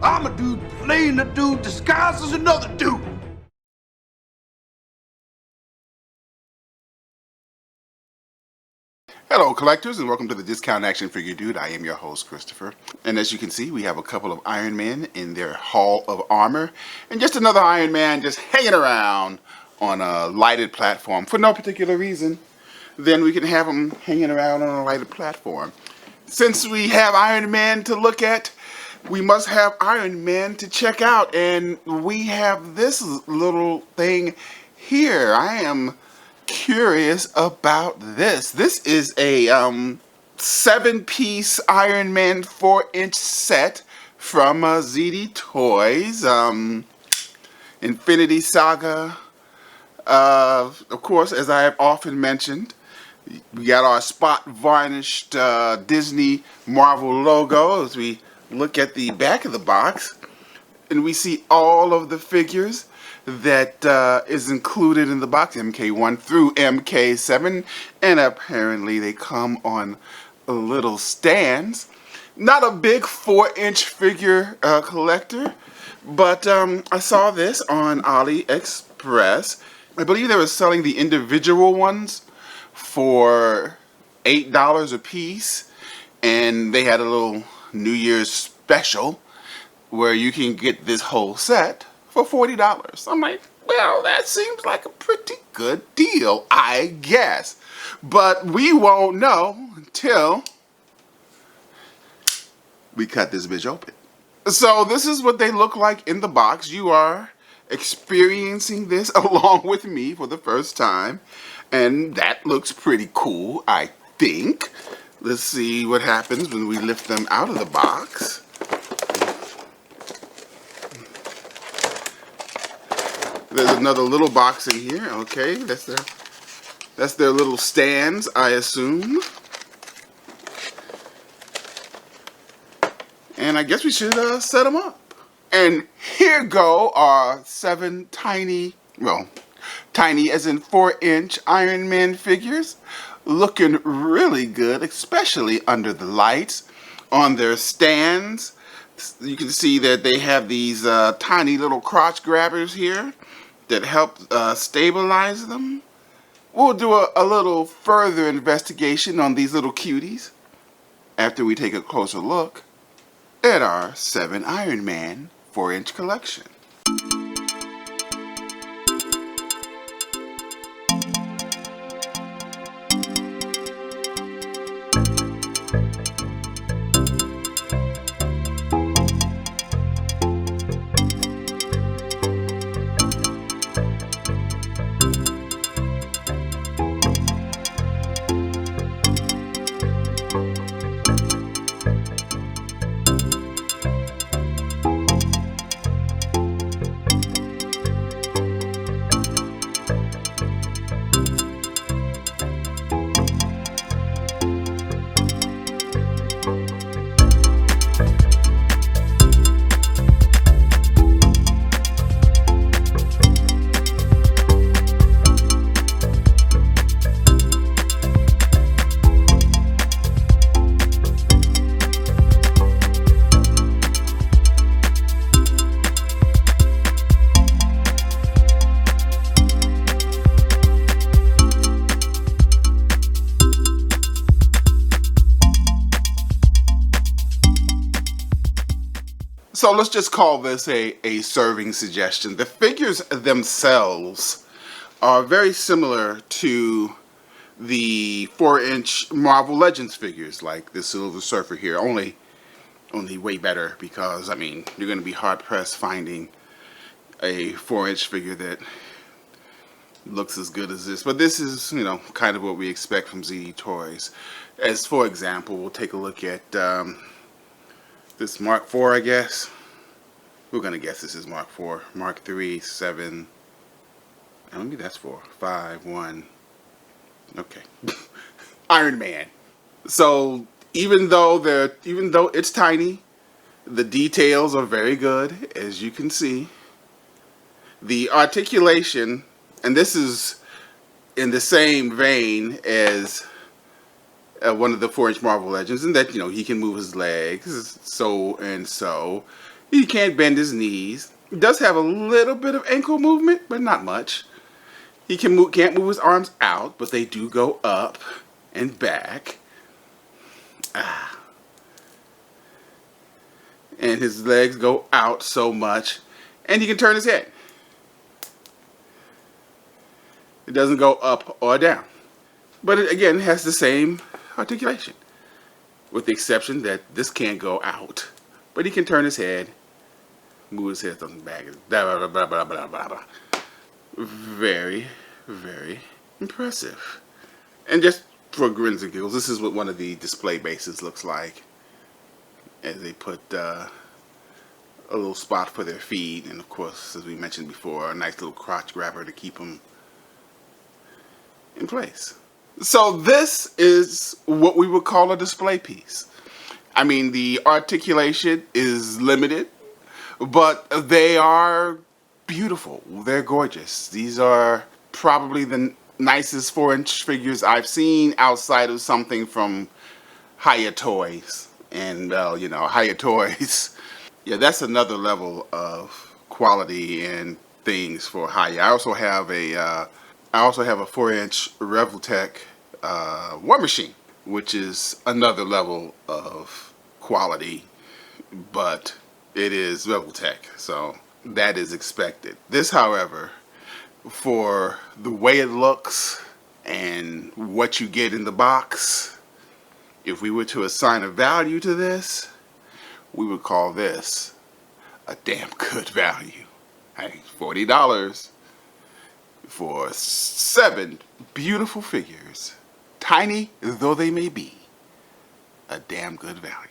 I'm a dude playing a dude disguised as another dude. Hello collectors, and welcome to the Discount Action Figure Dude. I am your host Christopher, and as you can see we have a couple of Iron Men in their Hall of Armor and just another Iron Man just hanging around on a lighted platform for no particular reason. Then we can have them hanging around on a lighted platform. Since we have Iron Man to look at, we must have Iron Man to check out, and we have this little thing here. I am curious about this. This is a 7-piece Iron Man 4-inch set from ZD Toys. Infinity Saga. Of course, as I have often mentioned, we got our spot varnished Disney Marvel logo as we look at the back of the box, and we see all of the figures that is included in the box, MK1 through MK7, and apparently they come on little stands. Not a big 4-inch figure collector, but I saw this on AliExpress. I believe they were selling the individual ones for $8 a piece, and they had a little New Year's special where you can get this whole set for $40. I'm like, well, that seems like a pretty good deal, I guess. But we won't know until we cut this bitch open. So this is what they look like in the box. You are experiencing this along with me for the first time, and that looks pretty cool, I think. Let's see what happens when we lift them out of the box. There's another little box in here. Okay, that's their little stands, I assume. And I guess we should set them up. And here go our 7 tiny, well, tiny as in 4-inch Iron Man figures, looking really good, especially under the lights on their stands. You can see that they have these tiny little crotch grabbers here that help stabilize them. We'll do a little further investigation on these little cuties after we take a closer look at our 7 Iron Man 4-inch collection. So let's just call this a serving suggestion. The figures themselves are very similar to the 4-inch Marvel Legends figures, like the Silver Surfer here, only way better, because I mean you're going to be hard pressed finding a 4-inch figure that looks as good as this. But this is, you know, kind of what we expect from ZD Toys. As for example, we'll take a look at this Mark IV, I guess. We're going to guess this is Mark IV. Mark III, 7. Maybe that's 4. 5, 1. Okay. Iron Man. So even though it's tiny, the details are very good, as you can see. The articulation, and this is in the same vein as one of the 4-inch Marvel Legends, in that, you know, he can move his legs, so and so. He can't bend his knees. He does have a little bit of ankle movement, but not much. He can't move his arms out, but they do go up and back. And his legs go out so much, and he can turn his head. It doesn't go up or down. But it, again, has the same articulation, with the exception that this can't go out. But he can turn his head, move his head on the back. Blah, blah, blah, blah, blah, blah, blah. Very, very impressive. And just for grins and giggles, this is what one of the display bases looks like. As they put a little spot for their feet, and of course, as we mentioned before, a nice little crotch grabber to keep them in place. So this is what we would call a display piece. I mean, the articulation is limited, but they are beautiful. They're gorgeous. These are probably the nicest 4-inch figures I've seen outside of something from Hiya Toys. And well, you know, Hiya Toys, yeah, that's another level of quality and things for Hiya. I also have a 4-inch Revoltech War Machine, which is another level of quality, but it is Revoltech, so that is expected. This, however, for the way it looks and what you get in the box, if we were to assign a value to this, we would call this a damn good value. Hey, $40 for 7 beautiful figures, tiny though they may be, a damn good value.